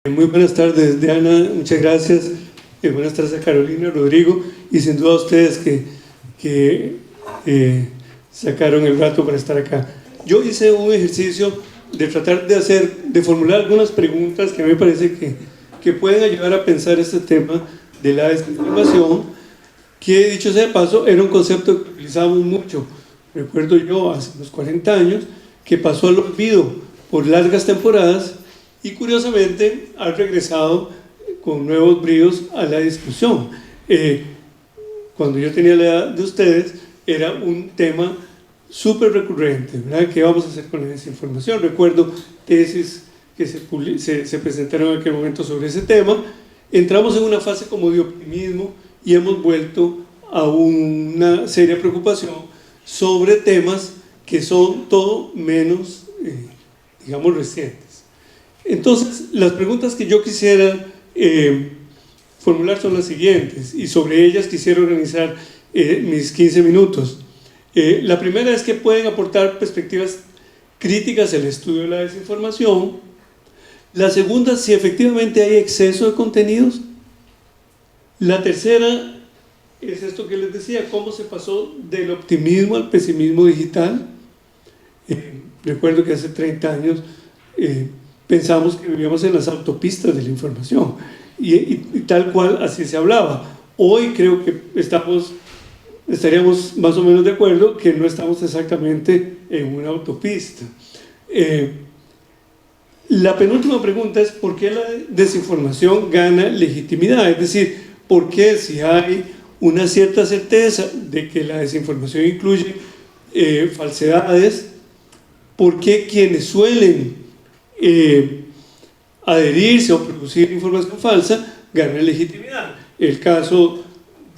Muy buenas tardes, Diana, muchas gracias. Buenas tardes a Carolina, Rodrigo, y sin duda a ustedes que sacaron el rato para estar acá. Yo hice un ejercicio de tratar de formular algunas preguntas que me parece que pueden ayudar a pensar este tema de la desinformación, que dicho sea de paso, era un concepto que utilizábamos mucho. Recuerdo yo hace unos 40 años que pasó al olvido por largas temporadas y curiosamente ha regresado con nuevos bríos a la discusión. Cuando yo tenía la edad de ustedes era un tema súper recurrente, ¿verdad? ¿Qué vamos a hacer con la desinformación? Recuerdo tesis que se presentaron en aquel momento sobre ese tema. Entramos en una fase como de optimismo y hemos vuelto a una seria preocupación sobre temas que son todo menos, digamos, recientes. Entonces, las preguntas que yo quisiera formular son las siguientes, y sobre ellas quisiera organizar mis 15 minutos. La primera es que pueden aportar perspectivas críticas al estudio de la desinformación. La segunda, si efectivamente hay exceso de contenidos. La tercera es esto que les decía, cómo se pasó del optimismo al pesimismo digital. Recuerdo que hace 30 años pensamos que vivíamos en las autopistas de la información y tal cual así se hablaba. Hoy creo que estaríamos más o menos de acuerdo que no estamos exactamente en una autopista. La penúltima pregunta es ¿por qué la desinformación gana legitimidad? Es decir, ¿por qué si hay una cierta certeza de que la desinformación incluye falsedades, por qué quienes suelen adherirse o producir información falsa gana legitimidad? El caso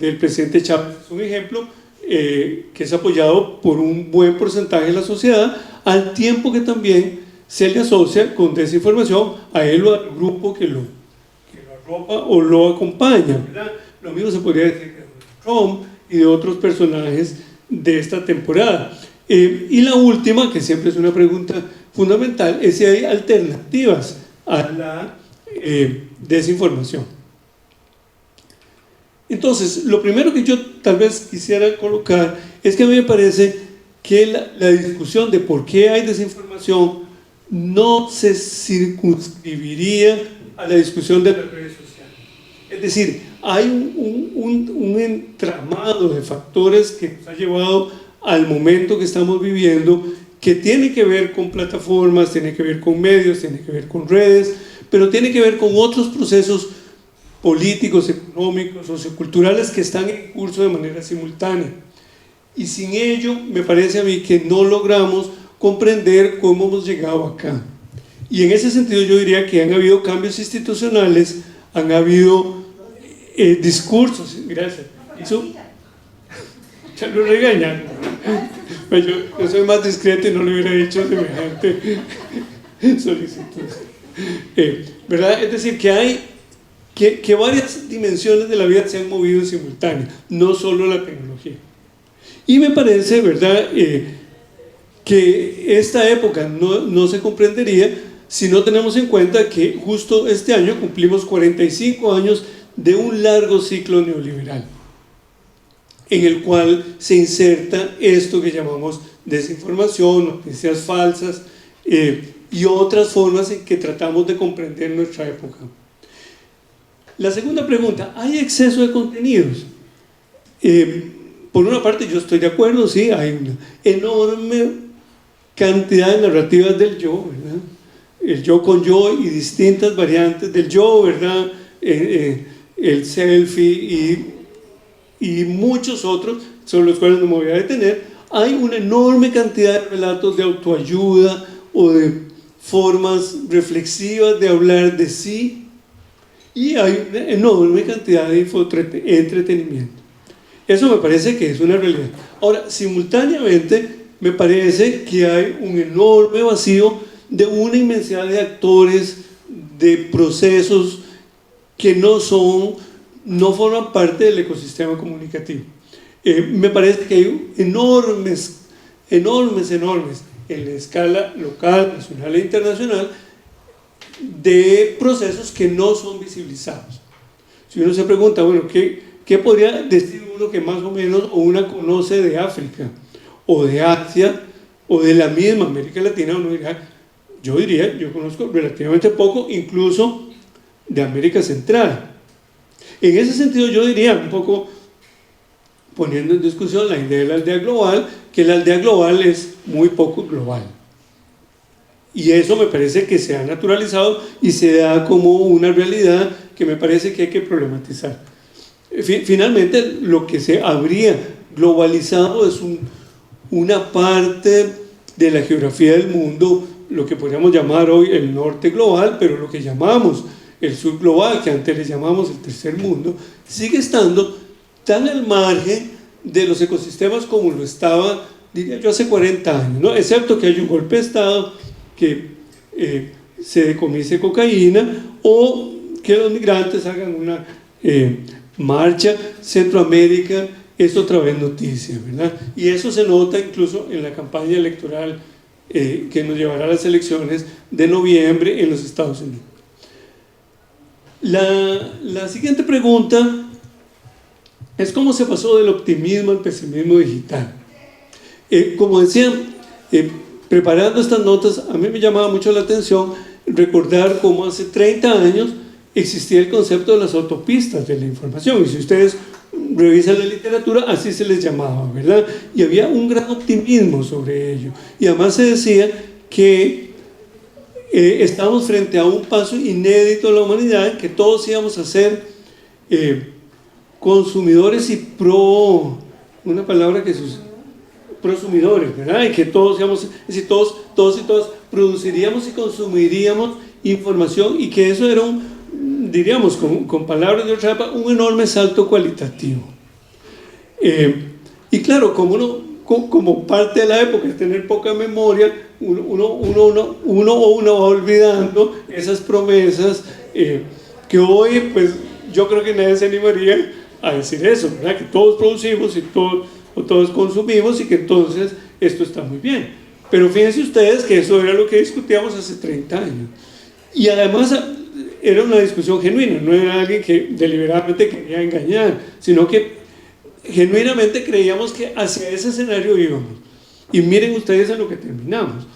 del presidente Chávez es un ejemplo que es apoyado por un buen porcentaje de la sociedad, al tiempo que también se le asocia con desinformación a él o al grupo que lo arropa o lo acompaña, ¿verdad? Lo mismo se podría decir de Trump y de otros personajes de esta temporada. Y la última, que siempre es una pregunta fundamental, es si hay alternativas a la desinformación. Entonces, lo primero que yo tal vez quisiera colocar es que a mí me parece que la discusión de por qué hay desinformación no se circunscribiría a la discusión de las redes sociales. Es decir, hay un entramado de factores que nos ha llevado al momento que estamos viviendo, que tiene que ver con plataformas, tiene que ver con medios, tiene que ver con redes, pero tiene que ver con otros procesos políticos, económicos, socioculturales que están en curso de manera simultánea. Y sin ello, me parece a mí que no logramos comprender cómo hemos llegado acá. Y en ese sentido yo diría que han habido cambios institucionales, han habido discursos, gracias. Eso, ya lo regañan. Yo soy más discreto y no le hubiera dicho semejante solicitud. ¿Verdad? Es decir, que hay que varias dimensiones de la vida se han movido en simultáneo, no solo la tecnología. Y me parece, ¿verdad?, que esta época no se comprendería si no tenemos en cuenta que justo este año cumplimos 45 años de un largo ciclo neoliberal, en el cual se inserta esto que llamamos desinformación, noticias falsas y otras formas en que tratamos de comprender nuestra época. La segunda pregunta, ¿hay exceso de contenidos? Por una parte yo estoy de acuerdo, sí, hay una enorme cantidad de narrativas del yo, ¿verdad? El yo con yo y distintas variantes del yo, ¿verdad? El selfie y muchos otros, sobre los cuales no me voy a detener. Hay una enorme cantidad de relatos de autoayuda o de formas reflexivas de hablar de sí, y hay una enorme cantidad de entretenimiento. Eso me parece que es una realidad. Ahora, simultáneamente, me parece que hay un enorme vacío de una inmensidad de actores, de procesos que no forman parte del ecosistema comunicativo. Me parece que hay enormes, en la escala local, nacional e internacional, de procesos que no son visibilizados. Si uno se pregunta, bueno, ¿qué podría decir uno que más o menos o una conoce de África o de Asia o de la misma América Latina? Uno dirá, yo conozco relativamente poco, incluso de América Central. En ese sentido yo diría, un poco poniendo en discusión la idea de la aldea global, que la aldea global es muy poco global. Y eso me parece que se ha naturalizado y se da como una realidad que me parece que hay que problematizar. Finalmente, lo que se habría globalizado es una parte de la geografía del mundo, lo que podríamos llamar hoy el norte global, pero lo que llamamos el sur global, que antes le llamamos el tercer mundo, sigue estando tan al margen de los ecosistemas como lo estaba, diría yo, hace 40 años, ¿no? Excepto que hay un golpe de Estado, que se decomise cocaína o que los migrantes hagan una marcha. Centroamérica es otra vez noticia, ¿verdad? Y eso se nota incluso en la campaña electoral que nos llevará a las elecciones de noviembre en los Estados Unidos. La siguiente pregunta es cómo se pasó del optimismo al pesimismo digital. Como decía, preparando estas notas, a mí me llamaba mucho la atención recordar cómo hace 30 años existía el concepto de las autopistas de la información, y si ustedes revisan la literatura, así se les llamaba, ¿verdad? Y había un gran optimismo sobre ello, y además se decía que estamos frente a un paso inédito de la humanidad, en que todos íbamos a ser consumidores y una palabra que se usa, prosumidores, ¿verdad? Y que todos, digamos, es decir, todos y todas produciríamos y consumiríamos información, y que eso era diríamos, con palabras de otra época, un enorme salto cualitativo. Y claro, como parte de la época de tener poca memoria, uno va olvidando esas promesas que hoy, pues, yo creo que nadie se animaría a decir eso, ¿verdad? Que todos producimos y todos consumimos, y que entonces esto está muy bien. Pero fíjense ustedes que eso era lo que discutíamos hace 30 años. Y además era una discusión genuina, no era alguien que deliberadamente quería engañar, sino que genuinamente creíamos que hacia ese escenario íbamos. Y miren ustedes en lo que terminamos.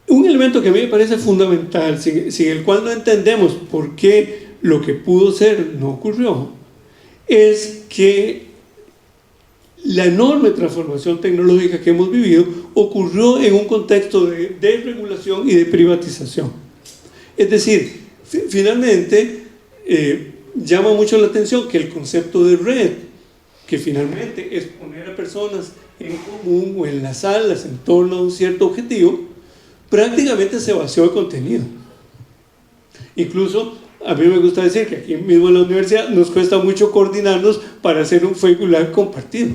Un elemento que a mí me parece fundamental, sin el cual no entendemos por qué lo que pudo ser no ocurrió, es que la enorme transformación tecnológica que hemos vivido ocurrió en un contexto de desregulación y de privatización. Es decir, finalmente llama mucho la atención que el concepto de red, que finalmente es poner a personas en común o enlazarlas en torno a un cierto objetivo, prácticamente se vació de contenido. Incluso a mí me gusta decir que aquí mismo en la universidad nos cuesta mucho coordinarnos para hacer un Facebook Live compartido.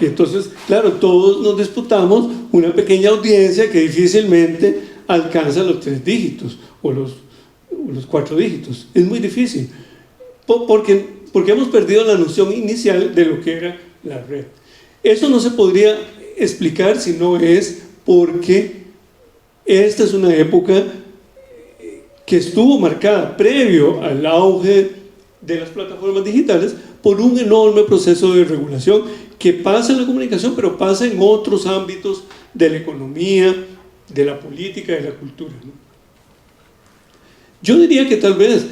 Y entonces, claro, todos nos disputamos una pequeña audiencia que difícilmente alcanza los 3 dígitos o los 4 dígitos. Es muy difícil, porque hemos perdido la noción inicial de lo que era la red. Eso no se podría explicar si no es porque esta es una época que estuvo marcada previo al auge de las plataformas digitales por un enorme proceso de regulación que pasa en la comunicación, pero pasa en otros ámbitos de la economía, de la política, de la cultura, ¿no? Yo diría que tal vez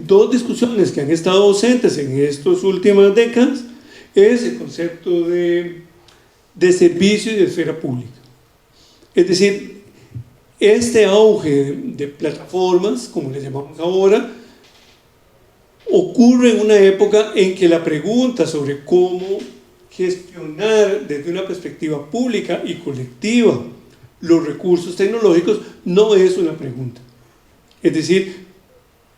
2 discusiones que han estado ausentes en estas últimas décadas es el concepto de servicio y de esfera pública. Es decir, este auge de plataformas, como le llamamos ahora, ocurre en una época en que la pregunta sobre cómo gestionar desde una perspectiva pública y colectiva los recursos tecnológicos no es una pregunta. Es decir,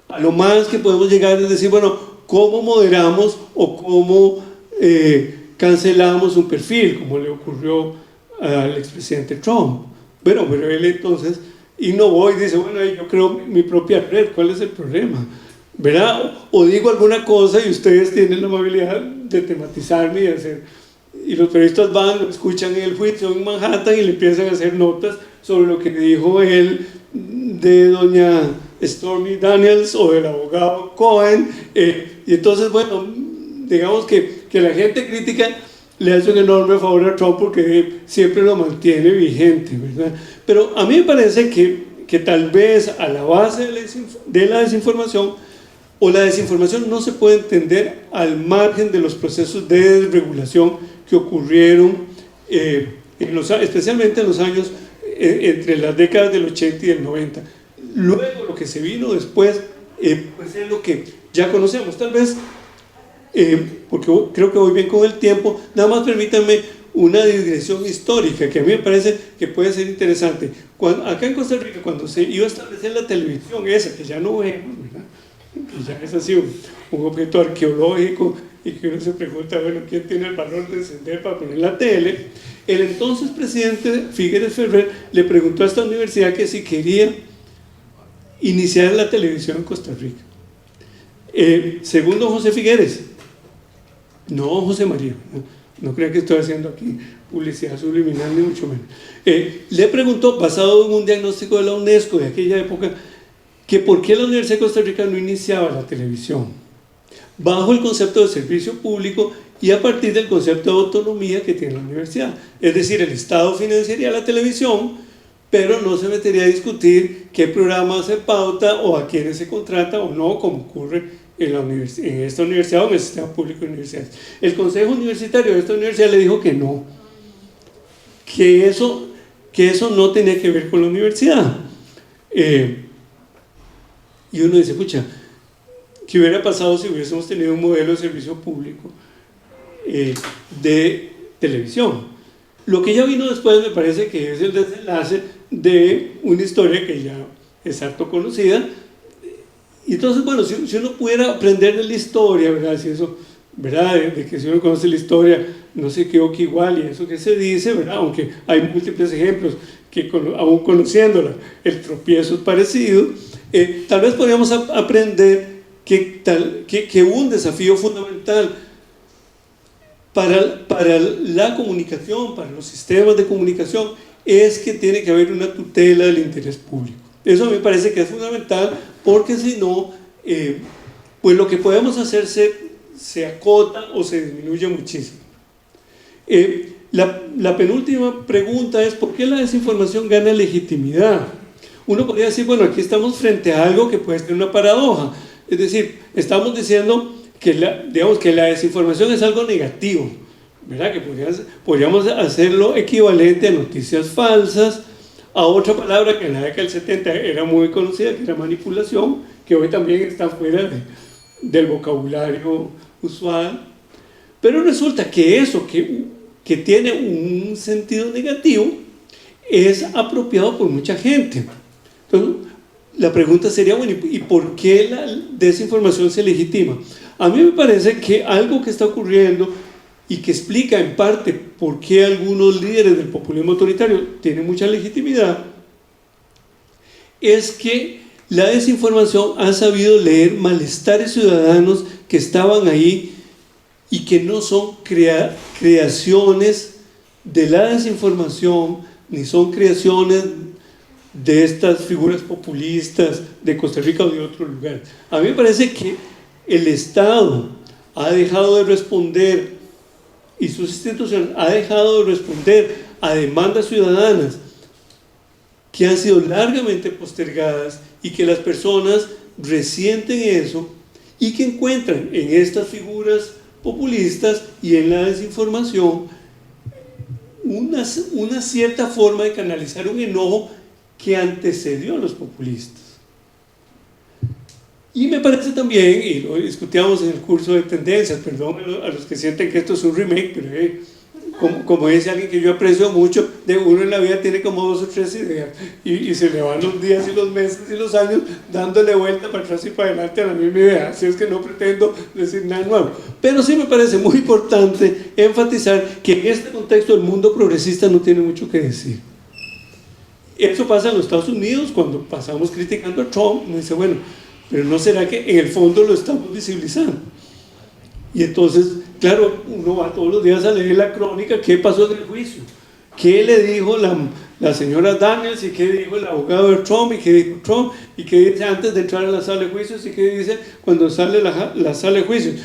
a lo más que podemos llegar es decir, bueno, ¿cómo moderamos o cómo cancelamos un perfil, como le ocurrió al expresidente Trump? Bueno, pero él entonces innovó y dice, bueno, yo creo mi propia red, ¿cuál es el problema? ¿Verdad? O digo alguna cosa y ustedes tienen la amabilidad de tematizarme y hacer y los periodistas van, lo escuchan en el juicio en Manhattan y le empiezan a hacer notas sobre lo que dijo él de doña Stormy Daniels o del abogado Cohen, y entonces, bueno, digamos que la gente crítica le hace un enorme favor a Trump porque siempre lo mantiene vigente, ¿verdad? Pero a mí me parece que tal vez a la base de la desinformación, o la desinformación no se puede entender al margen de los procesos de desregulación que ocurrieron, especialmente en los años entre las décadas del 80 y del 90. Luego lo que se vino después, pues es lo que ya conocemos. Tal vez, porque creo que voy bien con el tiempo, nada más permítanme una digresión histórica que a mí me parece que puede ser interesante. Acá en Costa Rica, cuando se iba a establecer la televisión esa, que ya no vemos, ¿verdad?, que ya es así un objeto arqueológico, y que uno se pregunta, bueno, ¿quién tiene el valor de encender para poner la tele? El entonces presidente Figueres Ferrer le preguntó a esta universidad que si quería iniciar la televisión en Costa Rica. Segundo José Figueres, no José María, no crean que estoy haciendo aquí publicidad subliminal ni mucho menos, le preguntó, basado en un diagnóstico de la UNESCO de aquella época, que por qué la Universidad de Costa Rica no iniciaba la televisión bajo el concepto de servicio público y a partir del concepto de autonomía que tiene la universidad. Es decir, el Estado financiaría la televisión, pero no se metería a discutir qué programa se pauta o a quiénes se contrata o no, como ocurre en esta universidad o en el sistema público de universidades. El consejo universitario de esta universidad le dijo que no, que eso no tenía que ver con la universidad. Y uno dice, pucha, ¿qué hubiera pasado si hubiésemos tenido un modelo de servicio público de televisión? Lo que ya vino después me parece que es el desenlace de una historia que ya es harto conocida. Y entonces, bueno, si uno pudiera aprender de la historia, ¿verdad? Si eso, ¿verdad? De que si uno conoce la historia no se equivoca igual y eso que se dice, ¿verdad? Aunque hay múltiples ejemplos que aún conociéndola el tropiezo es parecido, tal vez podríamos aprender que un desafío fundamental para la comunicación, para los sistemas de comunicación, es que tiene que haber una tutela del interés público. Eso me parece que es fundamental, porque si no, pues lo que podemos hacer se acota o se disminuye muchísimo. La penúltima pregunta es: ¿por qué la desinformación gana legitimidad? Uno podría decir, bueno, aquí estamos frente a algo que puede ser una paradoja, es decir, estamos diciendo que la desinformación es algo negativo, ¿verdad? Que podríamos hacerlo equivalente a noticias falsas, a otra palabra que en la década del 70 era muy conocida, que era manipulación, que hoy también está fuera del vocabulario usual. Pero resulta que eso que tiene un sentido negativo es apropiado por mucha gente. Entonces, la pregunta sería, bueno, ¿y por qué la desinformación se legitima? A mí me parece que algo que está ocurriendo y que explica en parte por qué algunos líderes del populismo autoritario tienen mucha legitimidad, es que la desinformación ha sabido leer malestares ciudadanos que estaban ahí y que no son creaciones de la desinformación, ni son creaciones de estas figuras populistas de Costa Rica o de otros lugares. A mí me parece que el Estado ha dejado de responder, y sus instituciones ha dejado de responder a demandas ciudadanas que han sido largamente postergadas y que las personas resienten eso y que encuentran en estas figuras populistas y en la desinformación una cierta forma de canalizar un enojo que antecedió a los populistas. Y me parece también, y lo discutíamos en el curso de tendencias, perdón a los que sienten que esto es un remake, pero como dice alguien que yo aprecio mucho, de uno en la vida tiene como 2 o 3 ideas y se le van los días y los meses y los años dándole vuelta para atrás y para adelante a la misma idea. Así es que no pretendo decir nada nuevo, pero sí me parece muy importante enfatizar que en este contexto el mundo progresista no tiene mucho que decir. Eso pasa en los Estados Unidos cuando pasamos criticando a Trump. Uno dice, bueno, pero ¿no será que en el fondo lo estamos visibilizando? Y entonces, claro, uno va todos los días a leer la crónica, qué pasó en el juicio, qué le dijo la señora Daniels, y qué dijo el abogado de Trump, y qué dijo Trump, y qué dice antes de entrar a la sala de juicios, y qué dice cuando sale la sala de juicios.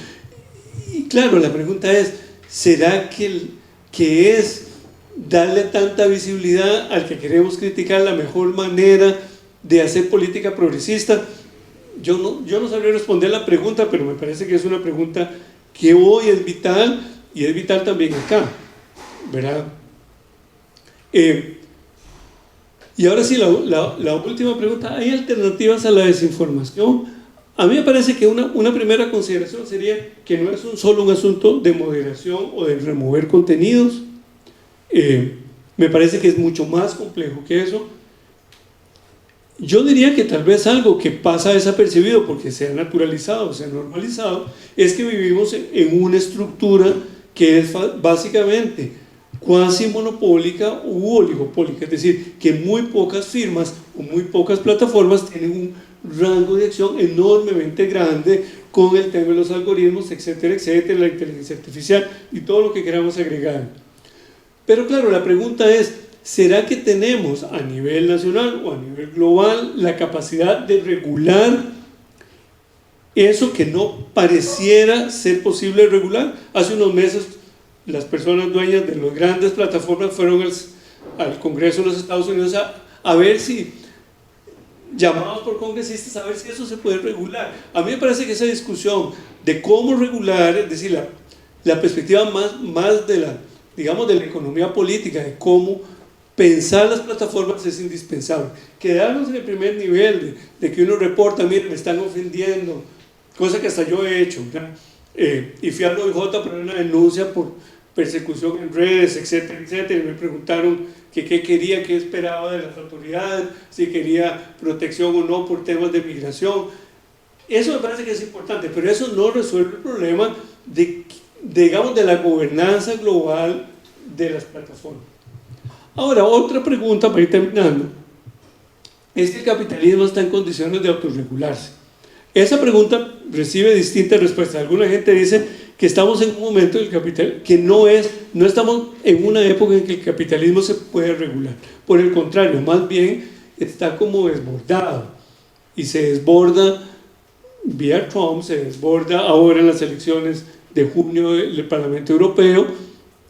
Y claro, la pregunta es, ¿será que es darle tanta visibilidad al que queremos criticar la mejor manera de hacer política progresista? Yo no sabría responder la pregunta, pero me parece que es una pregunta que hoy es vital, y es vital también acá, ¿verdad? Y ahora sí, la última pregunta: ¿hay alternativas a la desinformación? A mí me parece que una primera consideración sería que no es solo un asunto de moderación o de remover contenidos. Me parece que es mucho más complejo que eso. Yo diría que tal vez algo que pasa desapercibido porque se ha naturalizado, se ha normalizado, es que vivimos en una estructura que es básicamente cuasi monopólica u oligopólica, es decir, que muy pocas firmas o muy pocas plataformas tienen un rango de acción enormemente grande con el tema de los algoritmos, etcétera, etcétera, la inteligencia artificial y todo lo que queramos agregar. Pero claro, la pregunta es, ¿será que tenemos a nivel nacional o a nivel global la capacidad de regular eso que no pareciera ser posible regular? Hace unos meses las personas dueñas de las grandes plataformas fueron al Congreso de los Estados Unidos a ver si, llamados por congresistas, a ver si eso se puede regular. A mí me parece que esa discusión de cómo regular, es decir, la perspectiva más de digamos, de la economía política, de cómo pensar las plataformas, es indispensable. Quedarnos en el primer nivel de que uno reporta, mire, me están ofendiendo, cosa que hasta yo he hecho, y fui al OIJ por una denuncia por persecución en redes, etcétera, etcétera, y me preguntaron qué quería, qué esperaba de las autoridades, si quería protección o no por temas de migración. Eso me parece que es importante, pero eso no resuelve el problema digamos, de la gobernanza global de las plataformas. Ahora, otra pregunta para ir terminando, es que el capitalismo está en condiciones de autorregularse. Esa pregunta recibe distintas respuestas. Alguna gente dice que estamos en un momento del capital, que no estamos en una época en que el capitalismo se puede regular. Por el contrario, más bien está como desbordado, y se desborda vía Trump, se desborda ahora en las elecciones de junio del Parlamento Europeo,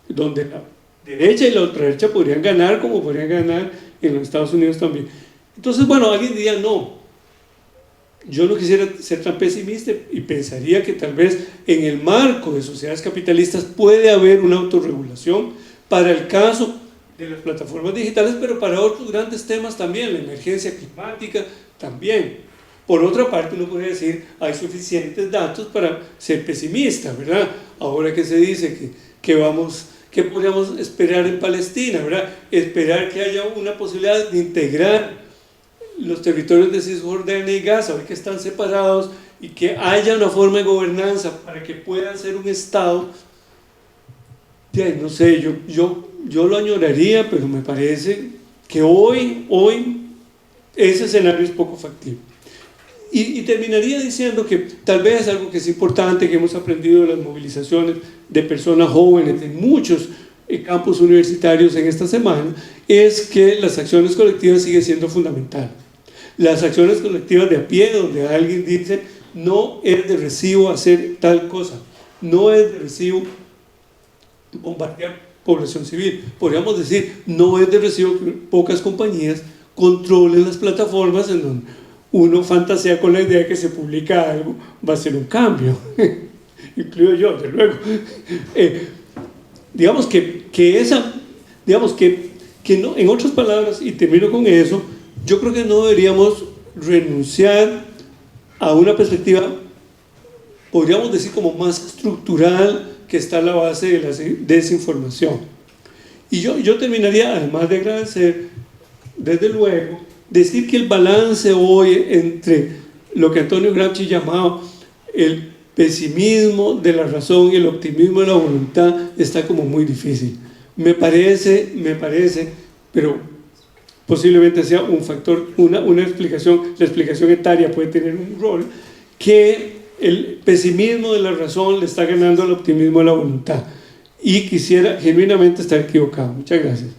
donde la derecha y la ultraderecha podrían ganar, como podrían ganar en los Estados Unidos también. Entonces, bueno, alguien diría, no, yo no quisiera ser tan pesimista y pensaría que tal vez en el marco de sociedades capitalistas puede haber una autorregulación para el caso de las plataformas digitales, pero para otros grandes temas también, la emergencia climática también. Por otra parte, uno podría decir, hay suficientes datos para ser pesimista, ¿verdad? Ahora que se dice que podríamos esperar en Palestina, ¿verdad? Esperar que haya una posibilidad de integrar los territorios de Cisjordania y Gaza, hoy que están separados, y que haya una forma de gobernanza para que puedan ser un Estado. No sé, yo lo añoraría, pero me parece que hoy ese escenario es poco factible. Y terminaría diciendo que tal vez algo que es importante, que hemos aprendido de las movilizaciones de personas jóvenes en muchos campus universitarios en esta semana, es que las acciones colectivas siguen siendo fundamentales. Las acciones colectivas de a pie, donde alguien dice, no es de recibo hacer tal cosa, no es de recibo bombardear población civil. Podríamos decir, no es de recibo que pocas compañías controlen las plataformas en donde uno fantasea con la idea de que se publica algo, va a ser un cambio, incluido yo, desde luego. Digamos que no, en otras palabras, y termino con eso, yo creo que no deberíamos renunciar a una perspectiva, podríamos decir, como más estructural, que está a la base de la desinformación. Y yo terminaría, además de agradecer, desde luego, decir que el balance hoy entre lo que Antonio Gramsci llamaba el pesimismo de la razón y el optimismo de la voluntad está como muy difícil. Me parece, pero posiblemente sea un factor, una explicación, la explicación etaria puede tener un rol, que el pesimismo de la razón le está ganando al optimismo de la voluntad. Y quisiera genuinamente estar equivocado. Muchas gracias.